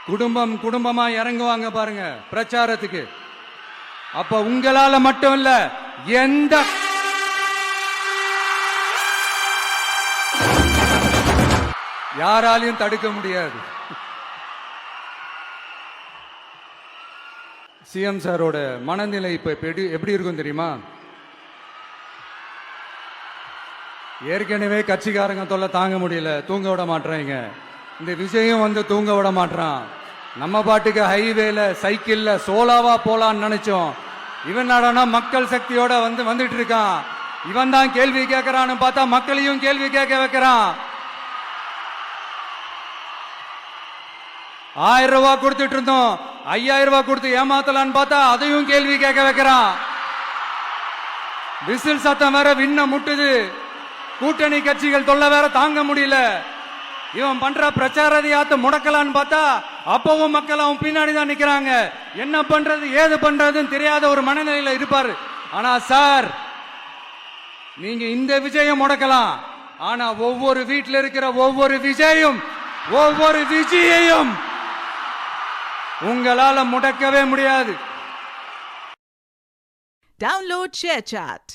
குடும்பம் குடும்பமா இறங்குவாங்க பாருங்க பிரச்சாரத்துக்கு. அப்ப உங்களால மட்டும் இல்ல, எந்த யாராலையும் தடுக்க முடியாது. சிஎம் சாரோட மனநிலை இப்ப எப்படி இருக்கும் தெரியுமா? ஏற்கனவே கட்சிக்காரங்க தொல்லை தாங்க முடியல, தூங்க விட மாட்டாங்க. இந்த விஷயம் வந்து தூங்க விட மாட்டான். நம்ம பாட்டுக்கு ஹைவேல சைக்கிள்ல சோலாவா போலான்னு நினைச்சோம். இவன் நாடானா மக்கள் சக்தியோட வந்துட்டு இருக்கான். இவன் தான் கேள்வி கேட்கறான்னு பார்த்தா மக்களையும் கேள்வி கேட்க வைக்கிறான். 1000 ரூபாய் கொடுத்துட்டு இருந்தோம், 5000 ரூபாய் கொடுத்து ஏமாத்தலான்னு பார்த்தா அதையும் கேள்வி கேட்க வைக்கிறான். விசில் சத்தம் வேற விண்ண முட்டுது. கூட்டணி கட்சிகள் தொல்லை வேற தாங்க முடியல. இவன் பண்ற பிரச்சாரத்தையாத்த முடக்கலான்னு பார்த்தா அப்பவும் மக்கள் அவன் பின்னாடி தான் நிக்கிறாங்க. என்ன பண்றது ஏது பண்றதுன்னு தெரியாத ஒரு மனநிலையில இருப்பாரு. ஆனா சார், நீங்க இந்த விஜயம் முடக்கலாம், ஆனா ஒவ்வொரு வீட்டில் இருக்கிற ஒவ்வொரு விஜயையும் உங்களால முடக்கவே முடியாது. Download ShareChat.